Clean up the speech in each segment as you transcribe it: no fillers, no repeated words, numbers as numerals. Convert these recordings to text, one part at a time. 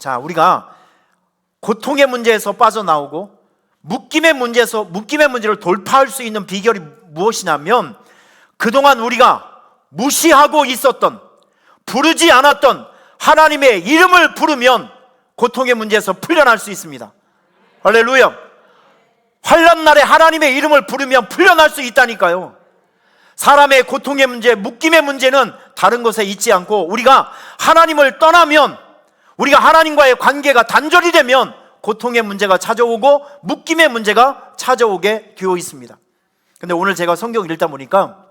자, 우리가 고통의 문제에서 빠져나오고 묶임의 문제를 돌파할 수 있는 비결이 무엇이냐면, 그동안 우리가 무시하고 있었던, 부르지 않았던 하나님의 이름을 부르면 고통의 문제에서 풀려날 수 있습니다. 할렐루야. 환난 날에 하나님의 이름을 부르면 풀려날 수 있다니까요. 사람의 고통의 문제, 묶임의 문제는 다른 것에 있지 않고, 우리가 하나님을 떠나면, 우리가 하나님과의 관계가 단절이 되면 고통의 문제가 찾아오고 묶임의 문제가 찾아오게 되어 있습니다. 근데 오늘 제가 성경을 읽다 보니까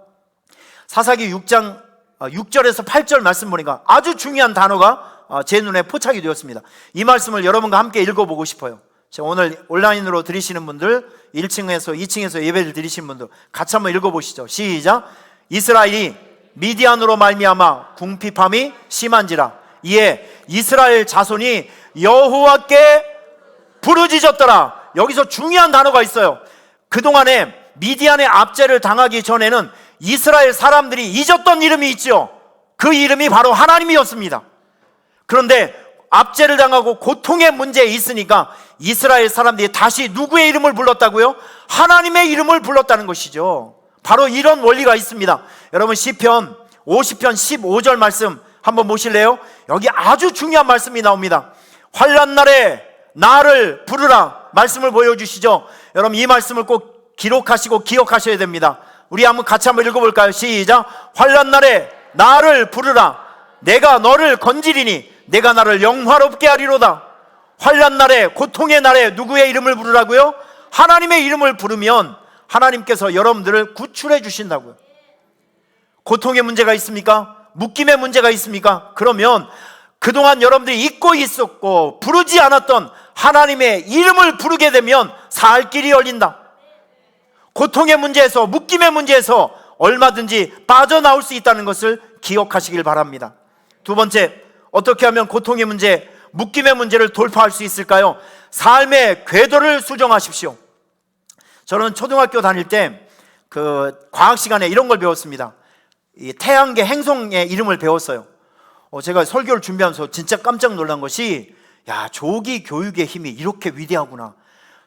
사사기 6장 6절에서 8절 말씀 보니까 아주 중요한 단어가 제 눈에 포착이 되었습니다. 이 말씀을 여러분과 함께 읽어보고 싶어요. 오늘 온라인으로 들으시는 분들, 1층에서 2층에서 예배를 드리신 분들 같이 한번 읽어보시죠. 시작. 이스라엘이 미디안으로 말미암아 궁핍함이 심한지라 이에 이스라엘 자손이 여호와께 부르짖었더라. 여기서 중요한 단어가 있어요. 그동안에 미디안의 압제를 당하기 전에는 이스라엘 사람들이 잊었던 이름이 있죠. 그 이름이 바로 하나님이었습니다. 그런데 압제를 당하고 고통의 문제에 있으니까 이스라엘 사람들이 다시 누구의 이름을 불렀다고요? 하나님의 이름을 불렀다는 것이죠. 바로 이런 원리가 있습니다. 여러분, 시편 50편 15절 말씀 한번 보실래요? 여기 아주 중요한 말씀이 나옵니다. 환난 날에 나를 부르라 말씀을 보여주시죠. 여러분, 이 말씀을 꼭 기록하시고 기억하셔야 됩니다. 우리 같이 한번 읽어볼까요? 시작. 환난 날에 나를 부르라. 내가 너를 건지리니 내가 나를 영화롭게 하리로다. 환난 날에, 고통의 날에 누구의 이름을 부르라고요? 하나님의 이름을 부르면 하나님께서 여러분들을 구출해 주신다고요. 고통의 문제가 있습니까? 묶임의 문제가 있습니까? 그러면 그동안 여러분들이 잊고 있었고 부르지 않았던 하나님의 이름을 부르게 되면 살 길이 열린다. 고통의 문제에서, 묶임의 문제에서 얼마든지 빠져나올 수 있다는 것을 기억하시길 바랍니다. 두 번째, 어떻게 하면 고통의 문제, 묶임의 문제를 돌파할 수 있을까요? 삶의 궤도를 수정하십시오. 저는 초등학교 다닐 때 과학 시간에 이런 걸 배웠습니다. 이 태양계 행성의 이름을 배웠어요. 제가 설교를 준비하면서 진짜 깜짝 놀란 것이, 야, 조기 교육의 힘이 이렇게 위대하구나.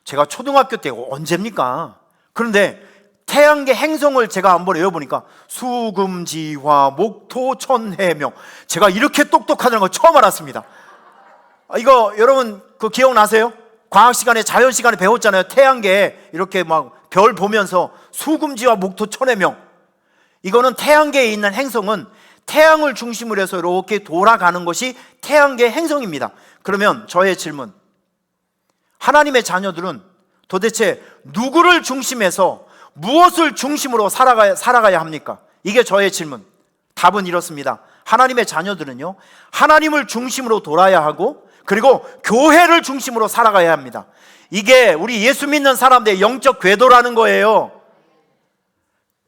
제가 초등학교 때 언제입니까? 그런데 태양계 행성을 제가 한번 외워보니까 수금지화 목토천해명, 제가 이렇게 똑똑하다는 걸 처음 알았습니다. 이거 여러분 기억나세요? 과학 시간에, 자연 시간에 배웠잖아요. 태양계 이렇게 막 별 보면서 수금지화 목토천해명. 이거는 태양계에 있는 행성은 태양을 중심으로 해서 이렇게 돌아가는 것이 태양계 행성입니다. 그러면 저의 질문, 하나님의 자녀들은 도대체 누구를 중심해서 무엇을 중심으로 살아가야 합니까? 이게 저의 질문. 답은 이렇습니다. 하나님의 자녀들은요, 하나님을 중심으로 돌아야 하고, 그리고 교회를 중심으로 살아가야 합니다. 이게 우리 예수 믿는 사람들의 영적 궤도라는 거예요.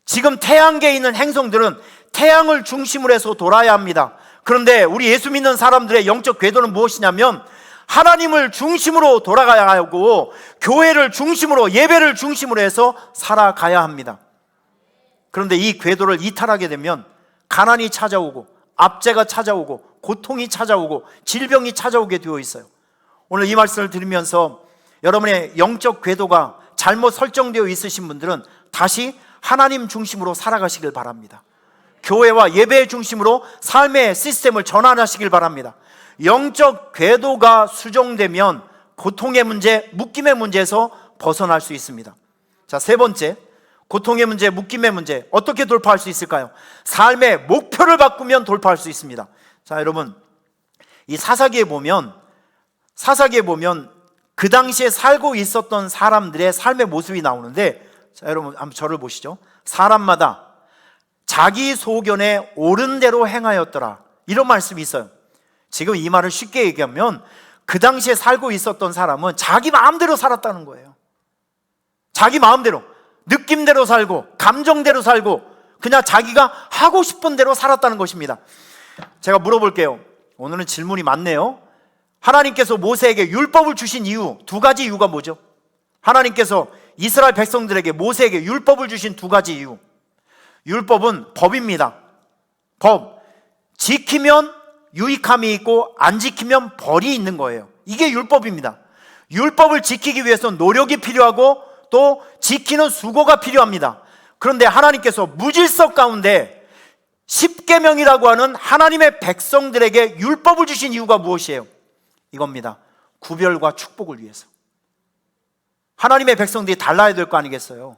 지금 태양계에 있는 행성들은 태양을 중심으로 해서 돌아야 합니다. 그런데 우리 예수 믿는 사람들의 영적 궤도는 무엇이냐면 하나님을 중심으로 돌아가야 하고 교회를 중심으로, 예배를 중심으로 해서 살아가야 합니다. 그런데 이 궤도를 이탈하게 되면 가난이 찾아오고 압제가 찾아오고 고통이 찾아오고 질병이 찾아오게 되어 있어요. 오늘 이 말씀을 들으면서 여러분의 영적 궤도가 잘못 설정되어 있으신 분들은 다시 하나님 중심으로 살아가시길 바랍니다. 교회와 예배의 중심으로 삶의 시스템을 전환하시길 바랍니다. 영적 궤도가 수정되면 고통의 문제, 묶임의 문제에서 벗어날 수 있습니다. 자, 세 번째, 고통의 문제, 묶임의 문제 어떻게 돌파할 수 있을까요? 삶의 목표를 바꾸면 돌파할 수 있습니다. 자, 여러분, 이 사사기에 보면 그 당시에 살고 있었던 사람들의 삶의 모습이 나오는데, 자, 여러분 한번 저를 보시죠. 사람마다 자기 소견에 옳은 대로 행하였더라, 이런 말씀이 있어요. 지금 이 말을 쉽게 얘기하면 그 당시에 살고 있었던 사람은 자기 마음대로 살았다는 거예요. 자기 마음대로, 느낌대로 살고 감정대로 살고 그냥 자기가 하고 싶은 대로 살았다는 것입니다. 제가 물어볼게요. 오늘은 질문이 많네요. 하나님께서 모세에게 율법을 주신 이유, 두 가지 이유가 뭐죠? 하나님께서 이스라엘 백성들에게, 모세에게 율법을 주신 두 가지 이유. 율법은 법입니다. 법. 지키면 유익함이 있고 안 지키면 벌이 있는 거예요. 이게 율법입니다. 율법을 지키기 위해서 노력이 필요하고 또 지키는 수고가 필요합니다. 그런데 하나님께서 무질서 가운데 십계명이라고 하는 하나님의 백성들에게 율법을 주신 이유가 무엇이에요? 이겁니다. 구별과 축복을 위해서. 하나님의 백성들이 달라야 될 거 아니겠어요?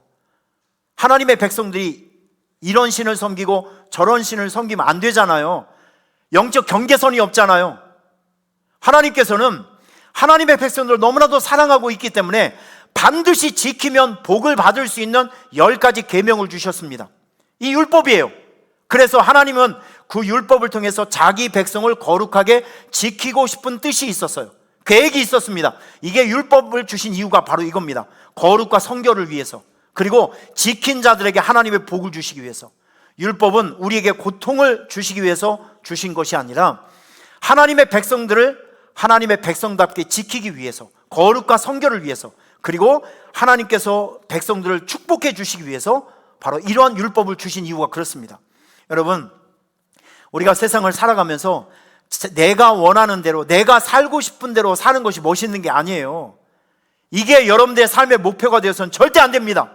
하나님의 백성들이 이런 신을 섬기고 저런 신을 섬기면 안 되잖아요. 영적 경계선이 없잖아요. 하나님께서는 하나님의 백성들을 너무나도 사랑하고 있기 때문에 반드시 지키면 복을 받을 수 있는 10가지 계명을 주셨습니다. 이 율법이에요. 그래서 하나님은 그 율법을 통해서 자기 백성을 거룩하게 지키고 싶은 뜻이 있었어요. 계획이 있었습니다. 이게 율법을 주신 이유가 바로 이겁니다. 거룩과 성결을 위해서, 그리고 지킨 자들에게 하나님의 복을 주시기 위해서. 율법은 우리에게 고통을 주시기 위해서 주신 것이 아니라 하나님의 백성들을 하나님의 백성답게 지키기 위해서, 거룩과 성결을 위해서, 그리고 하나님께서 백성들을 축복해 주시기 위해서 바로 이러한 율법을 주신 이유가 그렇습니다. 여러분, 우리가 세상을 살아가면서 내가 원하는 대로, 내가 살고 싶은 대로 사는 것이 멋있는 게 아니에요. 이게 여러분들의 삶의 목표가 되어서는 절대 안 됩니다.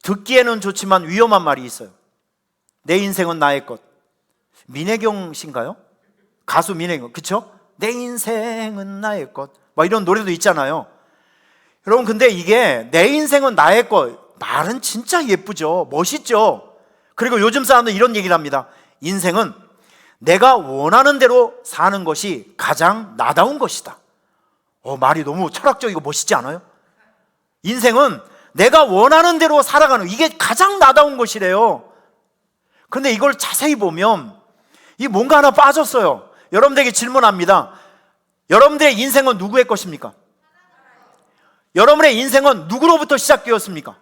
듣기에는 좋지만 위험한 말이 있어요. 내 인생은 나의 것. 민혜경 씨인가요? 가수 민혜경, 그쵸? 내 인생은 나의 것, 뭐 이런 노래도 있잖아요. 여러분, 근데 이게 내 인생은 나의 것, 말은 진짜 예쁘죠. 멋있죠. 그리고 요즘 사람들은 이런 얘기를 합니다. 인생은 내가 원하는 대로 사는 것이 가장 나다운 것이다. 말이 너무 철학적이고 멋있지 않아요? 인생은 내가 원하는 대로 살아가는, 이게 가장 나다운 것이래요. 근데 이걸 자세히 보면 이 뭔가 하나 빠졌어요. 여러분들에게 질문합니다. 여러분들의 인생은 누구의 것입니까? 여러분의 인생은 누구로부터 시작되었습니까?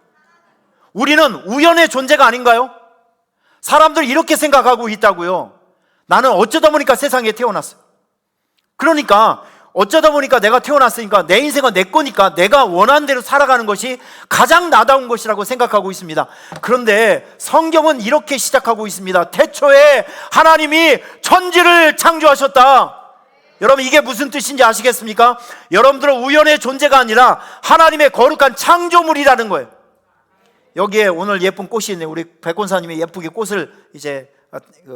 우리는 우연의 존재가 아닌가요? 사람들이 이렇게 생각하고 있다고요. 나는 어쩌다 보니까 세상에 태어났어요. 그러니까 어쩌다 보니까 내가 태어났으니까 내 인생은 내 거니까 내가 원하는 대로 살아가는 것이 가장 나다운 것이라고 생각하고 있습니다. 그런데 성경은 이렇게 시작하고 있습니다. 태초에 하나님이 천지를 창조하셨다. 여러분, 이게 무슨 뜻인지 아시겠습니까? 여러분들은 우연의 존재가 아니라 하나님의 거룩한 창조물이라는 거예요. 여기에 오늘 예쁜 꽃이 있네요. 우리 백권사님이 예쁘게 꽃을 이제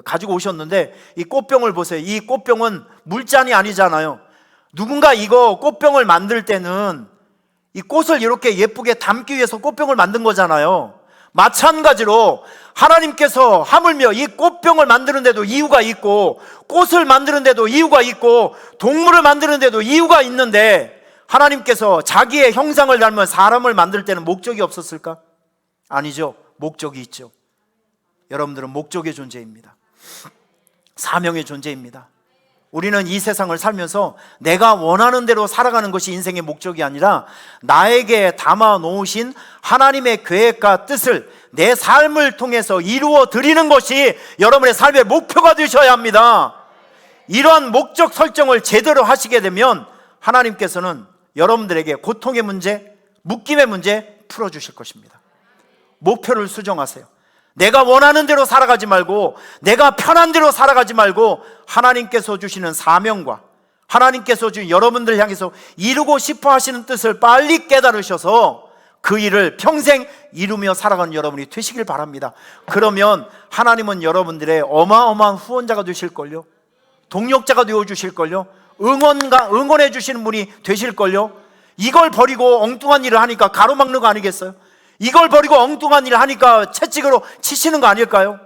가지고 오셨는데, 이 꽃병을 보세요. 이 꽃병은 물잔이 아니잖아요. 누군가 이거 꽃병을 만들 때는 이 꽃을 이렇게 예쁘게 담기 위해서 꽃병을 만든 거잖아요. 마찬가지로 하나님께서 하물며 이 꽃병을 만드는 데도 이유가 있고, 꽃을 만드는 데도 이유가 있고, 동물을 만드는 데도 이유가 있는데, 하나님께서 자기의 형상을 닮은 사람을 만들 때는 목적이 없었을까? 아니죠. 목적이 있죠. 여러분들은 목적의 존재입니다. 사명의 존재입니다. 우리는 이 세상을 살면서 내가 원하는 대로 살아가는 것이 인생의 목적이 아니라 나에게 담아 놓으신 하나님의 계획과 뜻을 내 삶을 통해서 이루어 드리는 것이 여러분의 삶의 목표가 되셔야 합니다. 이러한 목적 설정을 제대로 하시게 되면 하나님께서는 여러분들에게 고통의 문제, 묶임의 문제 풀어주실 것입니다. 목표를 수정하세요. 내가 원하는 대로 살아가지 말고, 내가 편한 대로 살아가지 말고, 하나님께서 주시는 사명과 하나님께서 주신 여러분들 향해서 이루고 싶어 하시는 뜻을 빨리 깨달으셔서 그 일을 평생 이루며 살아가는 여러분이 되시길 바랍니다. 그러면 하나님은 여러분들의 어마어마한 후원자가 되실걸요, 동력자가 되어주실걸요, 응원해 주시는 분이 되실걸요. 이걸 버리고 엉뚱한 일을 하니까 가로막는 거 아니겠어요? 이걸 버리고 엉뚱한 일을 하니까 채찍으로 치시는 거 아닐까요?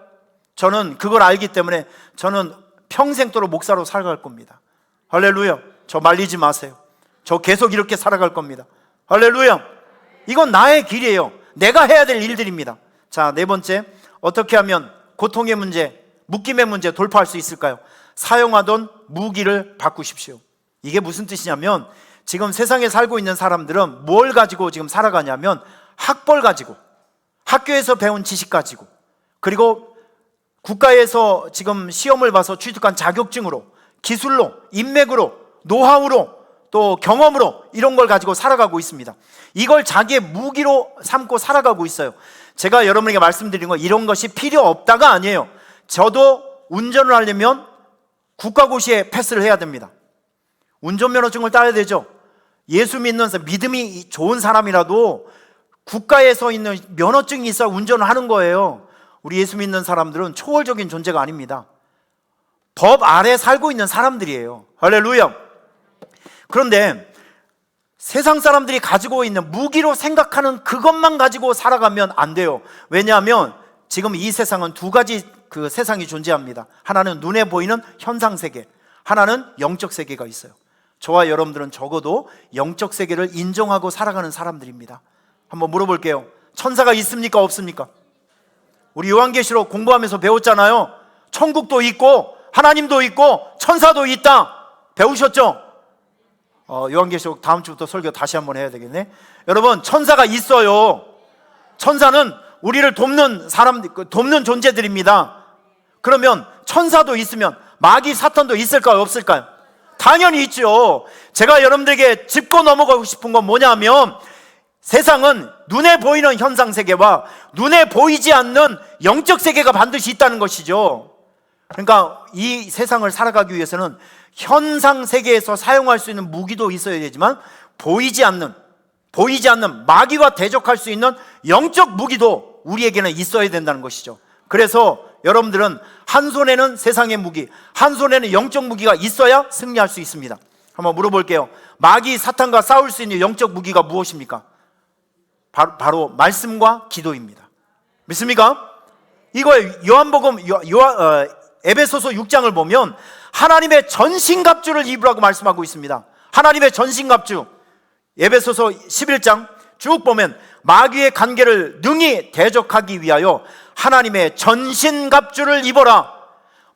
저는 그걸 알기 때문에 저는 평생도록 목사로 살아갈 겁니다. 할렐루야. 저 말리지 마세요. 저 계속 이렇게 살아갈 겁니다. 할렐루야. 이건 나의 길이에요. 내가 해야 될 일들입니다. 자, 네 번째, 어떻게 하면 고통의 문제, 묶임의 문제 돌파할 수 있을까요? 사용하던 무기를 바꾸십시오. 이게 무슨 뜻이냐면, 지금 세상에 살고 있는 사람들은 뭘 가지고 지금 살아가냐면, 학벌 가지고, 학교에서 배운 지식 가지고, 그리고 국가에서 지금 시험을 봐서 취득한 자격증으로, 기술로, 인맥으로, 노하우로, 또 경험으로 이런 걸 가지고 살아가고 있습니다. 이걸 자기의 무기로 삼고 살아가고 있어요. 제가 여러분에게 말씀드린 건 이런 것이 필요 없다가 아니에요. 저도 운전을 하려면 국가고시에 패스를 해야 됩니다. 운전면허증을 따야 되죠. 예수 믿는 믿음이 좋은 사람이라도 국가에 서 있는 면허증이 있어야 운전을 하는 거예요. 우리 예수 믿는 사람들은 초월적인 존재가 아닙니다. 법 아래 살고 있는 사람들이에요. 할렐루야. 그런데 세상 사람들이 가지고 있는 무기로 생각하는 그것만 가지고 살아가면 안 돼요. 왜냐하면 지금 이 세상은 두 가지 그 세상이 존재합니다. 하나는 눈에 보이는 현상 세계, 하나는 영적 세계가 있어요. 저와 여러분들은 적어도 영적 세계를 인정하고 살아가는 사람들입니다. 한번 물어볼게요. 천사가 있습니까? 없습니까? 우리 요한계시록 공부하면서 배웠잖아요. 천국도 있고 하나님도 있고 천사도 있다. 배우셨죠? 요한계시록 다음 주부터 설교 다시 한번 해야 되겠네. 여러분, 천사가 있어요. 천사는 우리를 돕는 돕는 존재들입니다. 그러면 천사도 있으면 마귀 사탄도 있을까요? 없을까요? 당연히 있죠. 제가 여러분들에게 짚고 넘어가고 싶은 건 뭐냐면, 세상은 눈에 보이는 현상 세계와 눈에 보이지 않는 영적 세계가 반드시 있다는 것이죠. 그러니까 이 세상을 살아가기 위해서는 현상 세계에서 사용할 수 있는 무기도 있어야 되지만 보이지 않는 마귀와 대적할 수 있는 영적 무기도 우리에게는 있어야 된다는 것이죠. 그래서 여러분들은 한 손에는 세상의 무기, 한 손에는 영적 무기가 있어야 승리할 수 있습니다. 한번 물어볼게요. 마귀 사탄과 싸울 수 있는 영적 무기가 무엇입니까? 바로 말씀과 기도입니다. 믿습니까? 이거 요한복음 에베소서 6장을 보면 하나님의 전신갑주를 입으라고 말씀하고 있습니다. 하나님의 전신갑주. 에베소서 11장 쭉 보면 마귀의 관계를 능히 대적하기 위하여 하나님의 전신갑주를 입어라.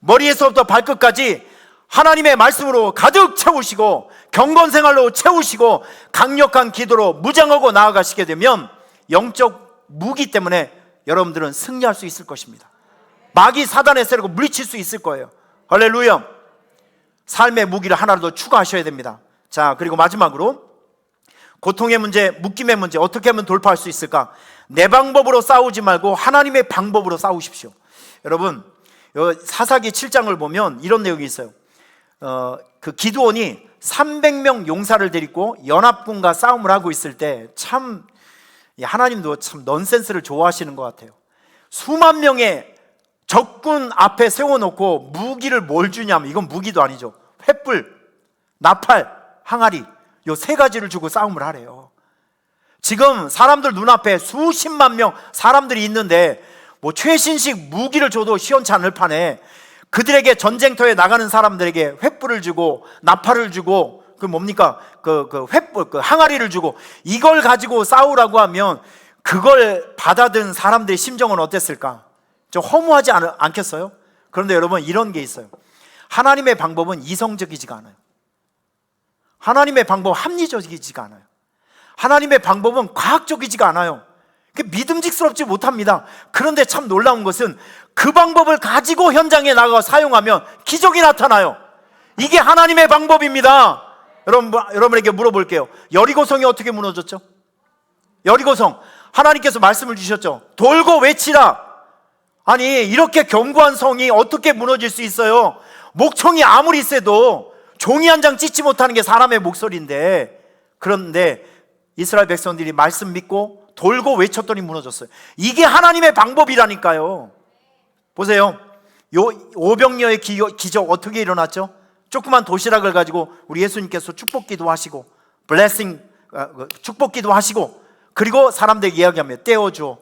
머리에서부터 발끝까지 하나님의 말씀으로 가득 채우시고 경건생활로 채우시고 강력한 기도로 무장하고 나아가시게 되면 영적 무기 때문에 여러분들은 승리할 수 있을 것입니다. 마귀 사단의 세력을 물리칠 수 있을 거예요. 할렐루야. 삶의 무기를 하나 더 추가하셔야 됩니다. 자, 그리고 마지막으로 고통의 문제, 묶임의 문제 어떻게 하면 돌파할 수 있을까? 내 방법으로 싸우지 말고 하나님의 방법으로 싸우십시오. 여러분, 사사기 7장을 보면 이런 내용이 있어요. 그 기드온이 300명 용사를 데리고 연합군과 싸움을 하고 있을 때 참 하나님도 참 넌센스를 좋아하시는 것 같아요. 수만 명의 적군 앞에 세워놓고 무기를 뭘 주냐면, 이건 무기도 아니죠. 횃불, 나팔, 항아리, 요 세 가지를 주고 싸움을 하래요. 지금 사람들 눈앞에 수십만 명 사람들이 있는데 뭐 최신식 무기를 줘도 시원치 않을 판에 그들에게 전쟁터에 나가는 사람들에게 횃불을 주고 나팔을 주고 그 뭡니까? 횃불, 항아리를 주고 이걸 가지고 싸우라고 하면 그걸 받아든 사람들의 심정은 어땠을까? 좀 허무하지 않겠어요? 그런데 여러분, 이런 게 있어요. 하나님의 방법은 이성적이지가 않아요. 하나님의 방법은 합리적이지가 않아요. 하나님의 방법은 과학적이지가 않아요. 믿음직스럽지 못합니다. 그런데 참 놀라운 것은 그 방법을 가지고 현장에 나가 사용하면 기적이 나타나요. 이게 하나님의 방법입니다. 여러분에게 물어볼게요. 여리고성이 어떻게 무너졌죠? 여리고성, 하나님께서 말씀을 주셨죠. 돌고 외치라. 아니, 이렇게 견고한 성이 어떻게 무너질 수 있어요? 목청이 아무리 세도 종이 한 장 찢지 못하는 게 사람의 목소리인데, 그런데 이스라엘 백성들이 말씀 믿고 돌고 외쳤더니 무너졌어요. 이게 하나님의 방법이라니까요. 보세요. 요 오병이어의 기적 어떻게 일어났죠? 조그만 도시락을 가지고 우리 예수님께서 축복기도 하시고 축복기도 하시고, 그리고 사람들에게 이야기하며 떼어줘,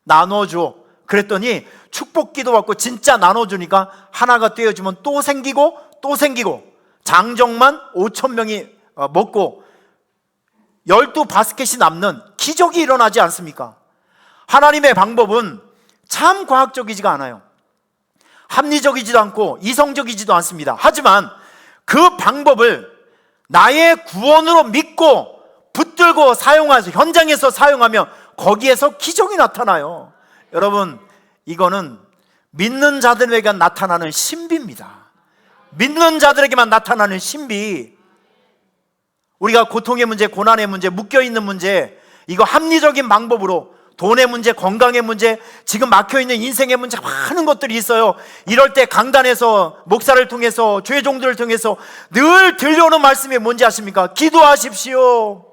나눠줘. 그랬더니 축복기도 받고 진짜 나눠주니까 하나가 떼어주면 또 생기고 또 생기고, 장정만 5,000명이 먹고 12바스켓이 남는 기적이 일어나지 않습니까? 하나님의 방법은 참 과학적이지가 않아요. 합리적이지도 않고 이성적이지도 않습니다. 하지만 그 방법을 나의 구원으로 믿고 붙들고 사용해서 현장에서 사용하면 거기에서 기적이 나타나요. 여러분, 이거는 믿는 자들에게만 나타나는 신비입니다. 믿는 자들에게만 나타나는 신비. 우리가 고통의 문제, 고난의 문제, 묶여있는 문제, 이거 합리적인 방법으로 돈의 문제, 건강의 문제, 지금 막혀있는 인생의 문제, 많은 것들이 있어요. 이럴 때 강단에서 목사를 통해서 주의 종들을 통해서 늘 들려오는 말씀이 뭔지 아십니까? 기도하십시오.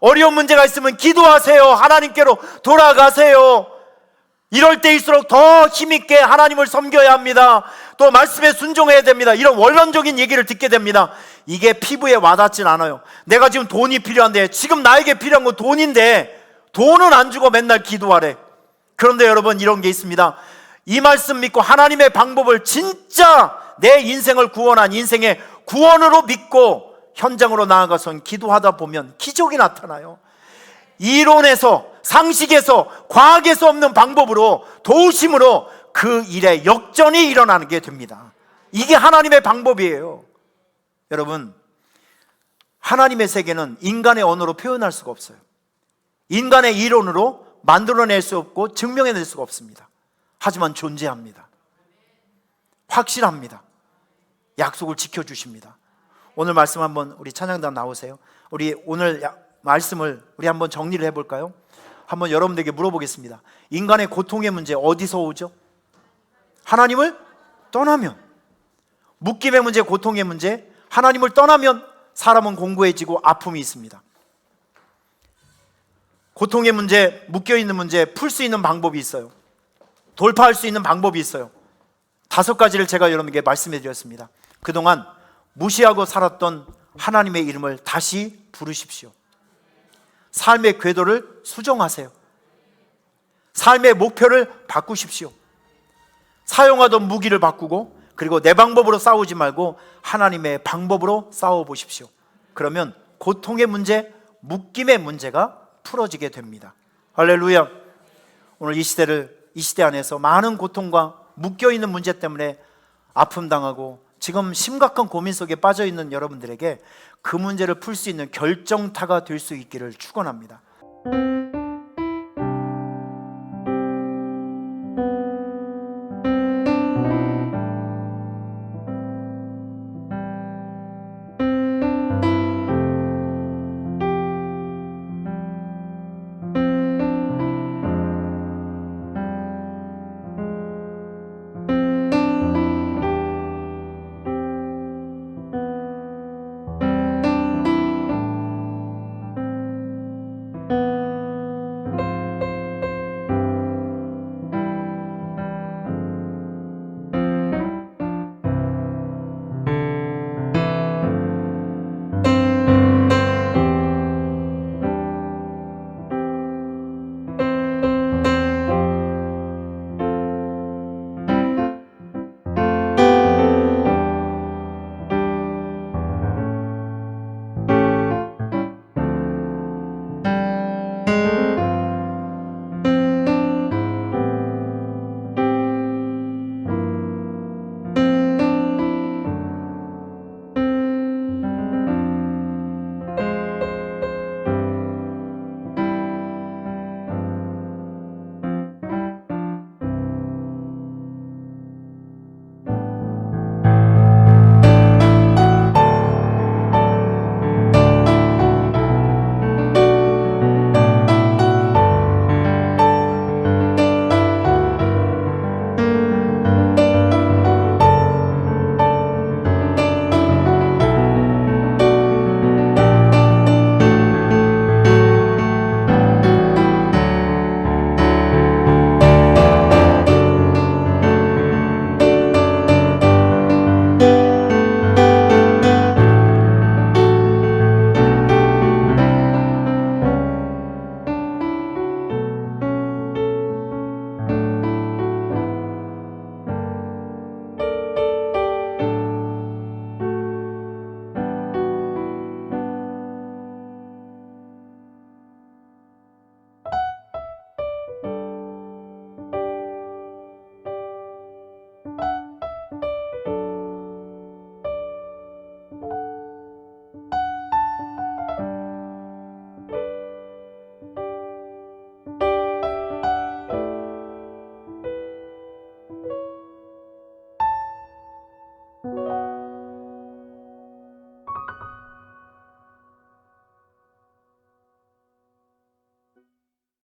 어려운 문제가 있으면 기도하세요. 하나님께로 돌아가세요. 이럴 때일수록 더 힘있게 하나님을 섬겨야 합니다. 또 말씀에 순종해야 됩니다. 이런 원론적인 얘기를 듣게 됩니다. 이게 피부에 와닿진 않아요. 내가 지금 돈이 필요한데, 지금 나에게 필요한 건 돈인데 돈은 안 주고 맨날 기도하래. 그런데 여러분, 이런 게 있습니다. 이 말씀 믿고 하나님의 방법을 진짜 내 인생을 구원한 인생의 구원으로 믿고 현장으로 나아가서 기도하다 보면 기적이 나타나요. 이론에서, 상식에서, 과학에서 없는 방법으로, 도우심으로 그 일에 역전이 일어나는 게 됩니다. 이게 하나님의 방법이에요. 여러분, 하나님의 세계는 인간의 언어로 표현할 수가 없어요. 인간의 이론으로 만들어낼 수 없고 증명해낼 수가 없습니다. 하지만 존재합니다. 확실합니다. 약속을 지켜주십니다. 오늘 말씀 한번 우리 찬양단 나오세요. 우리 오늘 말씀을 우리 한번 정리를 해볼까요? 한번 여러분들에게 물어보겠습니다. 인간의 고통의 문제 어디서 오죠? 하나님을 떠나면. 묶임의 문제, 고통의 문제, 하나님을 떠나면 사람은 공고해지고 아픔이 있습니다. 고통의 문제, 묶여있는 문제 풀 수 있는 방법이 있어요. 돌파할 수 있는 방법이 있어요. 5가지를 제가 여러분에게 말씀해 드렸습니다. 그동안 무시하고 살았던 하나님의 이름을 다시 부르십시오. 삶의 궤도를 수정하세요. 삶의 목표를 바꾸십시오. 사용하던 무기를 바꾸고, 그리고 내 방법으로 싸우지 말고 하나님의 방법으로 싸워보십시오. 그러면 고통의 문제, 묶임의 문제가 풀어지게 됩니다. 할렐루야. 오늘 이 시대 안에서 많은 고통과 묶여있는 문제 때문에 아픔 당하고 지금 심각한 고민 속에 빠져있는 여러분들에게 그 문제를 풀 수 있는 결정타가 될 수 있기를 축원합니다.